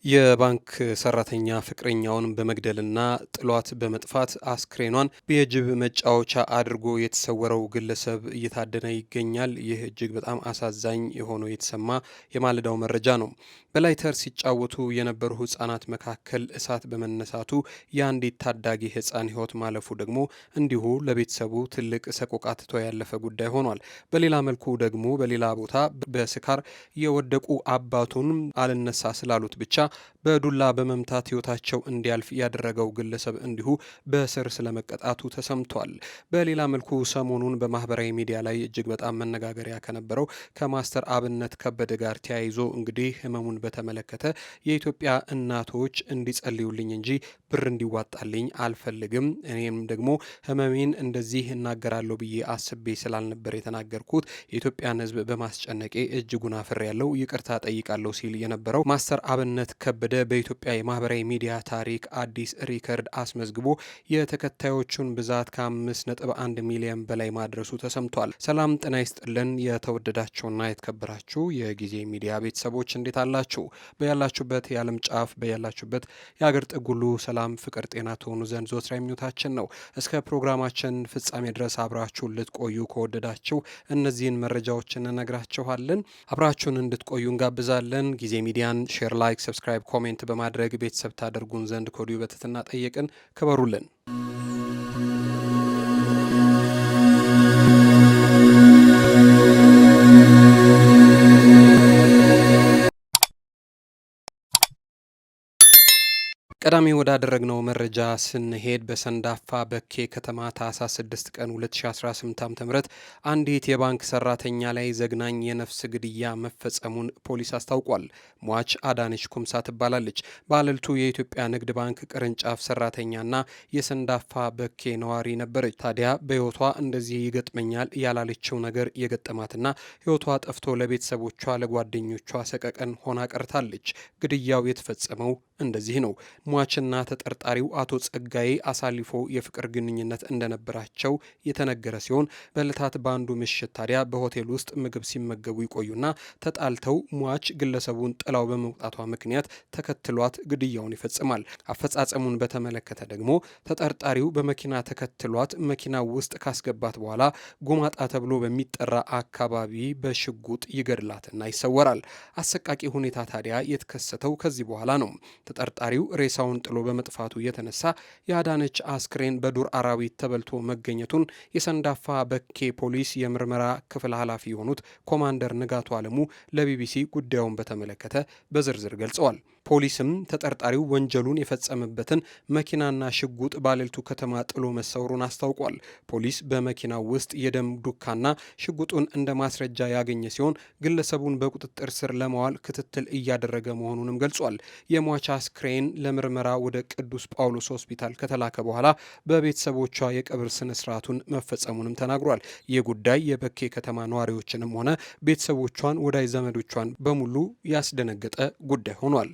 የባንክ ሰራተኛ ፍቅረኛውን በመግደልና ጥሏት በመጥፋት አስክሬኗን የጅብ መጫወቻ አድርጎ የተሰወረው ግለሰብ እየታደነ ይገኛል። ይህ እጅግ በጣም አሳዛኝ የሆነው የተሰማ የማለዳው መረጃ ነው። በላይተር ሲጫወቱ የነበሩ ህጻናት መካከል እሳት በመነሳቱ የአንዲት ታዳጊ ህጻን ህይወት ማለፉ ደግሞ እንዲሁ ለቤተሰቡ ትልቅ ሰቆቃ ትቶ ያለፈ ጉዳይ ሆኗል። በሌላ መልኩ ደግሞ በሌላ ቦታ በስካር የወደቁ አባቱን አልነሳ ስላሉት ብቻ በዱላ በመምታት ህይወታቸው እንዲያልፍ ያደረገው ግለሰብ እንዲሁ በእስር ስለመቀጣቱ ተሰምቷል። በሌላ መልኩ ሰሞኑን በማህበራዊ ሚዲያ ላይ እጅግ በጣም መነጋገሪያ ከነበረው ከማስተር አብነት ከበደ ጋር ተያይዞ እንግዲህ ህመሙን በተመለከተ የኢትዮጵያ እናቶች እንዲጸልዩልኝ እንጂ ብር እንዲዋጣልኝ አልፈልግም፣ እኔም ደግሞ ህመሜን እንደዚህ እናገራለሁ ብዬ አስቤ ስላልነበር የተናገርኩት የኢትዮጵያን ህዝብ በማስጨነቄ እጅጉን አፍሬያለሁ፣ ይቅርታ ጠይቃለሁ ሲል የነበረው ማስተር አብነት ከበደ በኢትዮጵያ የማህበራዊ ሚዲያ ታሪክ አዲስ ሪከርድ አስመዝግቦ የተከታዮቹን ብዛት ከ5.1 ሚሊዮን በላይ ማድረሱ ተሰምቷል። ሰላም ጤና ይስጥልን። የተወደዳችሁና የተከበራችሁ የጊዜ ሚዲያ ቤተሰቦች እንዴት አላችሁ? በያላችሁበት የዓለም ጫፍ በያላችሁበት የአገር ጥግ ሁሉ ሰላም፣ ፍቅር፣ ጤና ትሆኑ ዘንድ ዘወትር ምኞታችን ነው። እስከ ፕሮግራማችን ፍጻሜ ድረስ አብራችሁን ልትቆዩ ከወደዳችሁ እነዚህን መረጃዎች እንነግራችኋለን። አብራችሁን እንድትቆዩ እንጋብዛለን። ጊዜ ሚዲያን ሼር፣ ላይክ፣ ሰብስክራይብ፣ ኮሜንት በማድረግ ቤተሰብ ታደርጉን ዘንድ ከወዲሁ በትህትና ጠየቅን። ክበሩልን። ቀዳሚ ወዳደረግነው መረጃ ስንሄድ በሰንዳፋ በኬ ከተማ ታህሳስ 6 ቀን 2018 ዓ.ም አንዲት የባንክ ሰራተኛ ላይ ዘግናኝ የነፍስ ግድያ መፈጸሙን ፖሊስ አስታውቋል። ሟች አዳነች ኩምሳ ትባላለች። ባለልቱ የኢትዮጵያ ንግድ ባንክ ቅርንጫፍ ሰራተኛና የሰንዳፋ በኬ ነዋሪ ነበረች። ታዲያ በህይወቷ እንደዚህ ይገጥመኛል ያላለችው ነገር የገጠማትና ህይወቷ ጠፍቶ ለቤተሰቦቿ ለጓደኞቿ ሰቀቀን ሆና ቀርታለች። ግድያው የተፈጸመው እንደዚህ ነው። ሟችና ተጠርጣሪው አቶ ጸጋዬ አሳልፎ የፍቅር ግንኙነት እንደነበራቸው የተነገረ ሲሆን በዕለታት በአንዱ ምሽት ታዲያ በሆቴል ውስጥ ምግብ ሲመገቡ ይቆዩና ተጣልተው ሟች ግለሰቡን ጥላው በመውጣቷ ምክንያት ተከትሏት ግድያውን ይፈጽማል። አፈጻጸሙን በተመለከተ ደግሞ ተጠርጣሪው በመኪና ተከትሏት መኪና ውስጥ ካስገባት በኋላ ጎማጣ ተብሎ በሚጠራ አካባቢ በሽጉጥ ይገድላትና ይሰወራል። አሰቃቂ ሁኔታ ታዲያ የተከሰተው ከዚህ በኋላ ነው። ተጠርጣሪው ሬሳውን ጥሎ በመጥፋቱ የተነሳ የአዳነች አስክሬን በዱር አራዊት ተበልቶ መገኘቱን የሰንዳፋ በኬ ፖሊስ የምርመራ ክፍል ኃላፊ የሆኑት ኮማንደር ንጋቱ አለሙ ለቢቢሲ ጉዳዩን በተመለከተ በዝርዝር ገልጸዋል። ፖሊስም ተጠርጣሪው ወንጀሉን የፈጸመበትን መኪናና ሽጉጥ ባለልቱ ከተማ ጥሎ መሰወሩን አስታውቋል። ፖሊስ በመኪናው ውስጥ የደም ዱካና ሽጉጡን እንደ ማስረጃ ያገኘ ሲሆን ግለሰቡን በቁጥጥር ስር ለማዋል ክትትል እያደረገ መሆኑንም ገልጿል። የሟች አስክሬን ለምርመራ ወደ ቅዱስ ጳውሎስ ሆስፒታል ከተላከ በኋላ በቤተሰቦቿ የቀብር ስነ ስርዓቱን መፈጸሙንም ተናግሯል። ይህ ጉዳይ የበኬ ከተማ ነዋሪዎችንም ሆነ ቤተሰቦቿን፣ ወዳጅ ዘመዶቿን በሙሉ ያስደነገጠ ጉዳይ ሆኗል።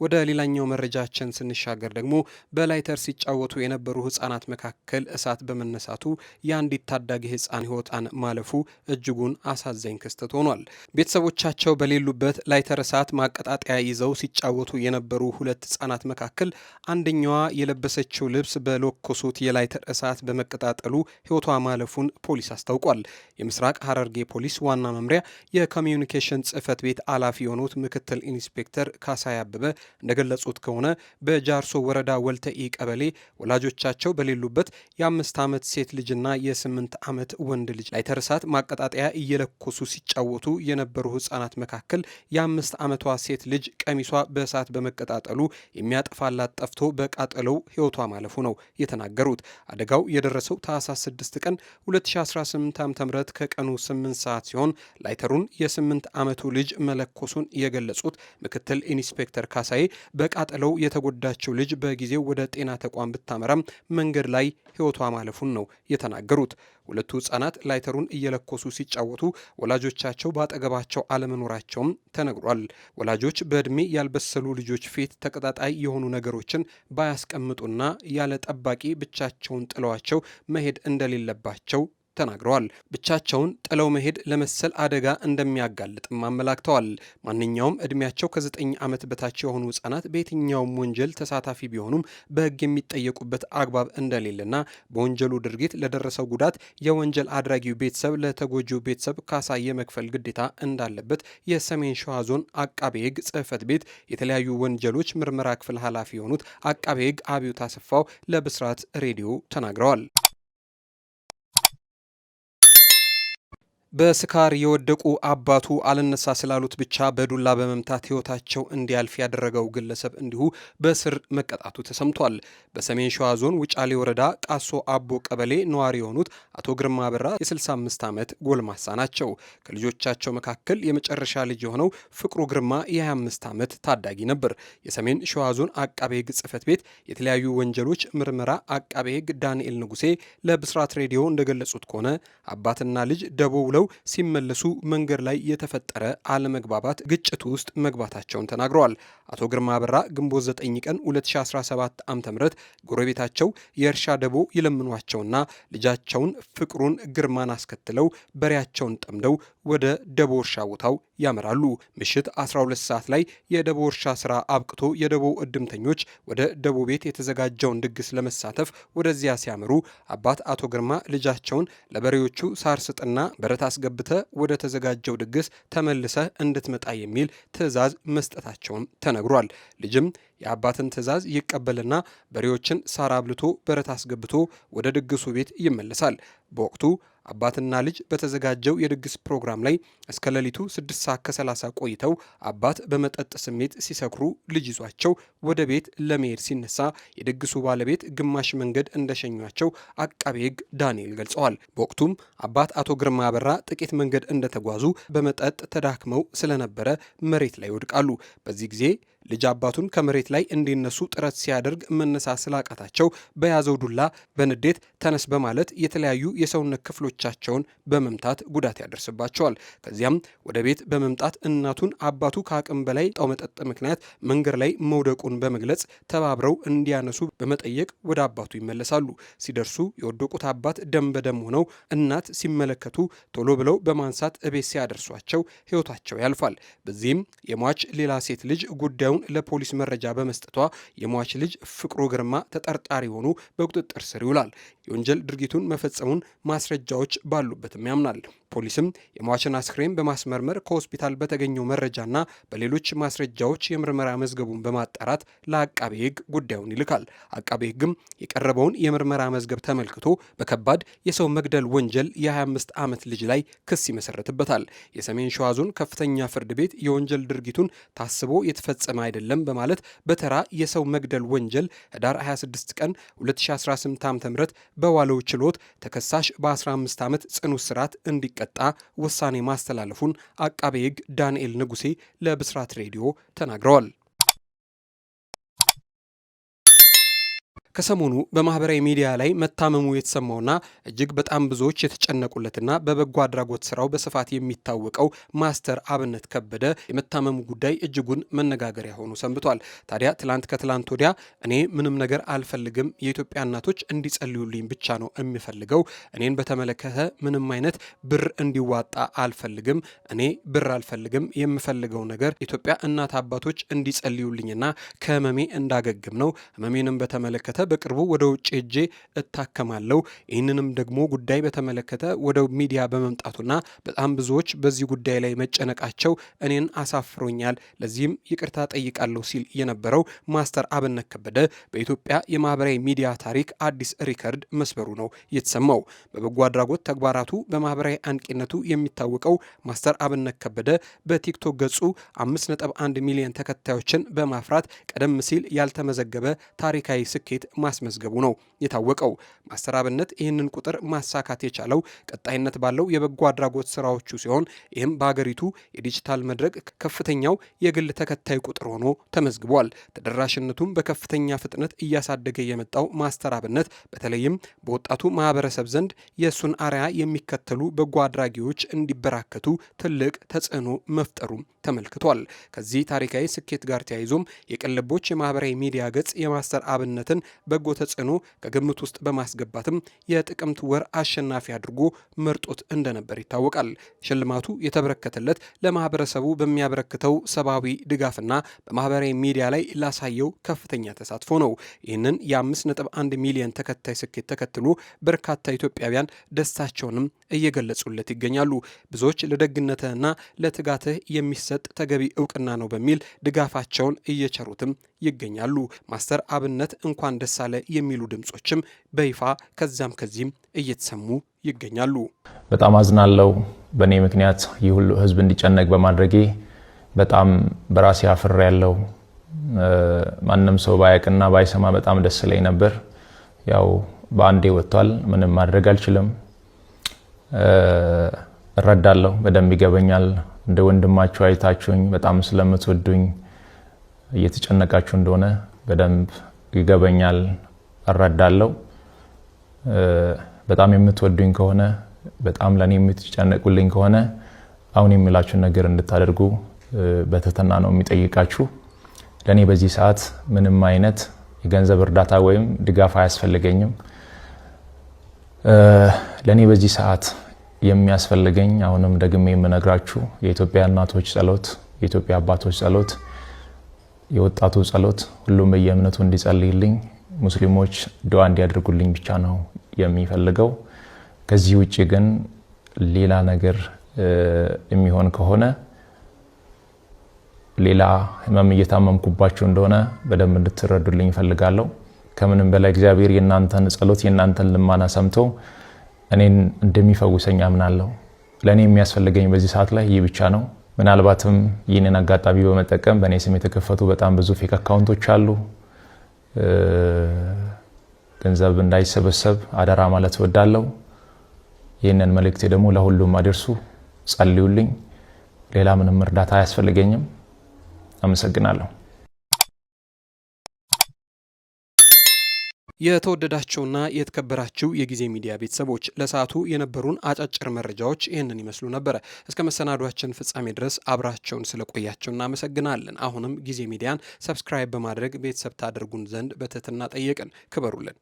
ወደ ሌላኛው መረጃችን ስንሻገር ደግሞ በላይተር ሲጫወቱ የነበሩ ህጻናት መካከል እሳት በመነሳቱ የአንዲት ታዳጊ ህጻን ህይወቷን ማለፉ እጅጉን አሳዛኝ ክስተት ሆኗል። ቤተሰቦቻቸው በሌሉበት ላይተር እሳት ማቀጣጠያ ይዘው ሲጫወቱ የነበሩ ሁለት ህጻናት መካከል አንደኛዋ የለበሰችው ልብስ በለኮሱት የላይተር እሳት በመቀጣጠሉ ህይወቷ ማለፉን ፖሊስ አስታውቋል። የምስራቅ ሐረርጌ ፖሊስ ዋና መምሪያ የኮሚዩኒኬሽን ጽህፈት ቤት ኃላፊ የሆኑት ምክትል ኢንስፔክተር ካሳይ አበበ እንደገለጹት ከሆነ በጃርሶ ወረዳ ወልተኢ ቀበሌ ወላጆቻቸው በሌሉበት የ5 ዓመት ሴት ልጅና የ8 ዓመት ወንድ ልጅ ላይተር እሳት ማቀጣጠያ እየለኮሱ ሲጫወቱ የነበሩ ህጻናት መካከል የ5 ዓመቷ ሴት ልጅ ቀሚሷ በእሳት በመቀጣጠሉ የሚያጠፋላት ጠፍቶ በቃጠለው ህይወቷ ማለፉ ነው የተናገሩት። አደጋው የደረሰው ታህሳስ 6 ቀን 2018 ዓ.ም ከቀኑ 8 ሰዓት ሲሆን ላይተሩን የ8 ዓመቱ ልጅ መለኮሱን የገለጹት ምክትል ኢንስፔክተር ካሳይ በቃጠለው የተጎዳችው ልጅ በጊዜው ወደ ጤና ተቋም ብታመራም መንገድ ላይ ህይወቷ ማለፉን ነው የተናገሩት። ሁለቱ ህጻናት ላይተሩን እየለኮሱ ሲጫወቱ ወላጆቻቸው በአጠገባቸው አለመኖራቸውም ተነግሯል። ወላጆች በዕድሜ ያልበሰሉ ልጆች ፊት ተቀጣጣይ የሆኑ ነገሮችን ባያስቀምጡና ያለ ጠባቂ ብቻቸውን ጥለዋቸው መሄድ እንደሌለባቸው ተናግረዋል። ብቻቸውን ጥለው መሄድ ለመሰል አደጋ እንደሚያጋልጥም አመላክተዋል። ማንኛውም እድሜያቸው ከ9 ዓመት በታች የሆኑ ህጻናት በየትኛውም ወንጀል ተሳታፊ ቢሆኑም በህግ የሚጠየቁበት አግባብ እንደሌለና በወንጀሉ ድርጊት ለደረሰው ጉዳት የወንጀል አድራጊው ቤተሰብ ለተጎጂው ቤተሰብ ካሳ የመክፈል ግዴታ እንዳለበት የሰሜን ሸዋ ዞን አቃቤ ህግ ጽህፈት ቤት የተለያዩ ወንጀሎች ምርመራ ክፍል ኃላፊ የሆኑት አቃቤ ህግ አብዮት አሰፋው ለብስራት ሬዲዮ ተናግረዋል። በስካር የወደቁ አባቱ አልነሳ ስላሉት ብቻ በዱላ በመምታት ህይወታቸው እንዲያልፍ ያደረገው ግለሰብ እንዲሁ በእስር መቀጣቱ ተሰምቷል። በሰሜን ሸዋ ዞን ውጫሌ ወረዳ ቃሶ አቦ ቀበሌ ነዋሪ የሆኑት አቶ ግርማ በራ የ65 ዓመት ጎልማሳ ናቸው። ከልጆቻቸው መካከል የመጨረሻ ልጅ የሆነው ፍቅሩ ግርማ የ25 ዓመት ታዳጊ ነበር። የሰሜን ሸዋ ዞን አቃቤ ህግ ጽህፈት ቤት የተለያዩ ወንጀሎች ምርመራ አቃቤ ህግ ዳንኤል ንጉሴ ለብስራት ሬዲዮ እንደገለጹት ከሆነ አባትና ልጅ ደቦ ውለው ሲመለሱ መንገድ ላይ የተፈጠረ አለመግባባት ግጭት ውስጥ መግባታቸውን ተናግረዋል። አቶ ግርማ በራ ግንቦት 9 ቀን 2017 ዓ.ም ጎረቤታቸው የእርሻ ደቦ ይለምኗቸውና ልጃቸውን ፍቅሩን ግርማን አስከትለው በሬያቸውን ጠምደው ወደ ደቦ እርሻ ቦታው ያመራሉ። ምሽት 12 ሰዓት ላይ የደቦ እርሻ ስራ አብቅቶ የደቦ እድምተኞች ወደ ደቦ ቤት የተዘጋጀውን ድግስ ለመሳተፍ ወደዚያ ሲያመሩ አባት አቶ ግርማ ልጃቸውን ለበሬዎቹ ሳር ስጥና በረት አስገብተ ወደ ተዘጋጀው ድግስ ተመልሰህ እንድትመጣ የሚል ትዕዛዝ መስጠታቸውን ተነግሯል። ልጅም የአባትን ትዕዛዝ ይቀበልና በሬዎችን ሳር አብልቶ በረት አስገብቶ ወደ ድግሱ ቤት ይመለሳል። በወቅቱ አባትና ልጅ በተዘጋጀው የድግስ ፕሮግራም ላይ እስከ ሌሊቱ 6 ሰዓት ከ30 ቆይተው አባት በመጠጥ ስሜት ሲሰክሩ ልጅ ይዟቸው ወደ ቤት ለመሄድ ሲነሳ የድግሱ ባለቤት ግማሽ መንገድ እንደሸኟቸው አቃቤ ሕግ ዳንኤል ገልጸዋል። በወቅቱም አባት አቶ ግርማ በራ ጥቂት መንገድ እንደተጓዙ በመጠጥ ተዳክመው ስለነበረ መሬት ላይ ይወድቃሉ። በዚህ ጊዜ ልጅ አባቱን ከመሬት ላይ እንዲነሱ ጥረት ሲያደርግ መነሳት ስላቃታቸው በያዘው ዱላ በንዴት ተነስ በማለት የተለያዩ የሰውነት ክፍሎቻቸውን በመምታት ጉዳት ያደርስባቸዋል። ከዚያም ወደ ቤት በመምጣት እናቱን አባቱ ከአቅም በላይ ጣው መጠጥ ምክንያት መንገድ ላይ መውደቁን በመግለጽ ተባብረው እንዲያነሱ በመጠየቅ ወደ አባቱ ይመለሳሉ። ሲደርሱ የወደቁት አባት ደም በደም ሆነው እናት ሲመለከቱ ቶሎ ብለው በማንሳት እቤት ሲያደርሷቸው ሕይወታቸው ያልፋል። በዚህም የሟች ሌላ ሴት ልጅ ጉዳዩ ለፖሊስ መረጃ በመስጠቷ የሟች ልጅ ፍቅሩ ግርማ ተጠርጣሪ ሆኖ በቁጥጥር ስር ይውላል። የወንጀል ድርጊቱን መፈጸሙን ማስረጃዎች ባሉበትም ያምናል። ፖሊስም የሟችን አስክሬን በማስመርመር ከሆስፒታል በተገኘው መረጃና በሌሎች ማስረጃዎች የምርመራ መዝገቡን በማጣራት ለአቃቤ ሕግ ጉዳዩን ይልካል። አቃቤ ሕግም የቀረበውን የምርመራ መዝገብ ተመልክቶ በከባድ የሰው መግደል ወንጀል የ25 ዓመት ልጅ ላይ ክስ ይመሰረትበታል። የሰሜን ሸዋ ዞን ከፍተኛ ፍርድ ቤት የወንጀል ድርጊቱን ታስቦ የተፈጸመ አይደለም በማለት በተራ የሰው መግደል ወንጀል ህዳር 26 ቀን 2018 ዓ.ም በዋለው ችሎት ተከሳሽ በ15 ዓመት ጽኑ እስራት እንዲቀጣ ውሳኔ ማስተላለፉን አቃቤ ሕግ ዳንኤል ንጉሴ ለብስራት ሬዲዮ ተናግረዋል። ከሰሞኑ በማህበራዊ ሚዲያ ላይ መታመሙ የተሰማውና እጅግ በጣም ብዙዎች የተጨነቁለትና በበጎ አድራጎት ስራው በስፋት የሚታወቀው ማስተር አብነት ከበደ የመታመሙ ጉዳይ እጅጉን መነጋገሪያ ሆኖ ሰንብቷል። ታዲያ ከትላንት ወዲያ እኔ ምንም ነገር አልፈልግም፣ የኢትዮጵያ እናቶች እንዲጸልዩልኝ ብቻ ነው የሚፈልገው፣ እኔን በተመለከተ ምንም አይነት ብር እንዲዋጣ አልፈልግም፣ እኔ ብር አልፈልግም፣ የምፈልገው ነገር ኢትዮጵያ እናት አባቶች እንዲጸልዩልኝና ከህመሜ እንዳገግም ነው። ህመሜንም በተመለከተ በቅርቡ ወደ ውጭ ሄጄ እታከማለሁ። ይህንንም ደግሞ ጉዳይ በተመለከተ ወደ ሚዲያ በመምጣቱና በጣም ብዙዎች በዚህ ጉዳይ ላይ መጨነቃቸው እኔን አሳፍሮኛል፣ ለዚህም ይቅርታ ጠይቃለሁ ሲል የነበረው ማስተር አብነት ከበደ በኢትዮጵያ የማህበራዊ ሚዲያ ታሪክ አዲስ ሪከርድ መስበሩ ነው የተሰማው። በበጎ አድራጎት ተግባራቱ በማህበራዊ አንቂነቱ የሚታወቀው ማስተር አብነት ከበደ በቲክቶክ ገጹ 5.1 ሚሊዮን ተከታዮችን በማፍራት ቀደም ሲል ያልተመዘገበ ታሪካዊ ስኬት ማስመዝገቡ ነው የታወቀው። ማስተር አብነት ይህንን ቁጥር ማሳካት የቻለው ቀጣይነት ባለው የበጎ አድራጎት ስራዎቹ ሲሆን ይህም በሀገሪቱ የዲጂታል መድረክ ከፍተኛው የግል ተከታይ ቁጥር ሆኖ ተመዝግቧል። ተደራሽነቱም በከፍተኛ ፍጥነት እያሳደገ የመጣው ማስተር አብነት በተለይም በወጣቱ ማህበረሰብ ዘንድ የእሱን አርአያ የሚከተሉ በጎ አድራጊዎች እንዲበራከቱ ትልቅ ተጽዕኖ መፍጠሩም ተመልክቷል። ከዚህ ታሪካዊ ስኬት ጋር ተያይዞም የቅልቦች የማህበራዊ ሚዲያ ገጽ የማስተር አብነትን በጎ ተጽዕኖ ከግምት ውስጥ በማስገባትም የጥቅምት ወር አሸናፊ አድርጎ መርጦት እንደነበር ይታወቃል። ሽልማቱ የተበረከተለት ለማህበረሰቡ በሚያበረክተው ሰብአዊ ድጋፍና በማህበራዊ ሚዲያ ላይ ላሳየው ከፍተኛ ተሳትፎ ነው። ይህንን የ5.1 ሚሊዮን ተከታይ ስኬት ተከትሎ በርካታ ኢትዮጵያውያን ደስታቸውንም እየገለጹለት ይገኛሉ። ብዙዎች ለደግነትህና ለትጋትህ የሚሰጥ ተገቢ እውቅና ነው በሚል ድጋፋቸውን እየቸሩትም ይገኛሉ። ማስተር አብነት እንኳን ደስ አለ የሚሉ ድምጾችም በይፋ ከዛም ከዚህም እየተሰሙ ይገኛሉ። በጣም አዝናለሁ። በእኔ ምክንያት ይህ ሁሉ ህዝብ እንዲጨነቅ በማድረጌ በጣም በራሴ አፍሬያለሁ። ማንም ሰው ባያቅና ባይሰማ በጣም ደስ ላይ ነበር። ያው በአንዴ ወጥቷል። ምንም ማድረግ አልችልም። እረዳለሁ፣ በደንብ ይገበኛል። እንደ ወንድማችሁ አይታችሁኝ በጣም ስለምትወዱኝ እየተጨነቃችሁ እንደሆነ በደንብ ይገበኛል፣ እረዳለሁ። በጣም የምትወዱኝ ከሆነ በጣም ለኔ የምትጨነቁልኝ ከሆነ አሁን የሚላችሁ ነገር እንድታደርጉ በትህትና ነው የሚጠይቃችሁ። ለኔ በዚህ ሰዓት ምንም አይነት የገንዘብ እርዳታ ወይም ድጋፍ አያስፈልገኝም። ለኔ በዚህ ሰዓት የሚያስፈልገኝ አሁንም ደግሜ የምነግራችሁ የኢትዮጵያ እናቶች ጸሎት፣ የኢትዮጵያ አባቶች ጸሎት፣ የወጣቱ ጸሎት፣ ሁሉም በየእምነቱ እንዲጸልይልኝ፣ ሙስሊሞች ዱዓ እንዲያደርጉልኝ ብቻ ነው የሚፈልገው። ከዚህ ውጪ ግን ሌላ ነገር የሚሆን ከሆነ ሌላ ህመም እየታመምኩባችሁ እንደሆነ በደንብ እንድትረዱልኝ ፈልጋለሁ። ከምንም በላይ እግዚአብሔር የናንተን ጸሎት የናንተን ልማና ሰምቶ እኔን እንደሚፈውሰኝ አምናለሁ። ለኔ የሚያስፈልገኝ በዚህ ሰዓት ላይ ይህ ብቻ ነው። ምናልባትም ይህንን አጋጣሚ በመጠቀም በእኔ ስም የተከፈቱ በጣም ብዙ ፌክ አካውንቶች አሉ። ገንዘብ እንዳይሰበሰብ አደራ ማለት እወዳለሁ። ይህንን መልእክቴ ደግሞ ለሁሉም አድርሱ፣ ጸልዩልኝ። ሌላ ምንም እርዳታ አያስፈልገኝም። አመሰግናለሁ። የተወደዳችሁና የተከበራችሁ የጊዜ ሚዲያ ቤተሰቦች ለሰዓቱ የነበሩን አጫጭር መረጃዎች ይህንን ይመስሉ ነበር። እስከ መሰናዷችን ፍጻሜ ድረስ አብራቸውን ስለቆያችሁ እናመሰግናለን። አሁንም ጊዜ ሚዲያን ሰብስክራይብ በማድረግ ቤተሰብ ታደርጉን ዘንድ በትህትና ጠየቅን። ክበሩልን።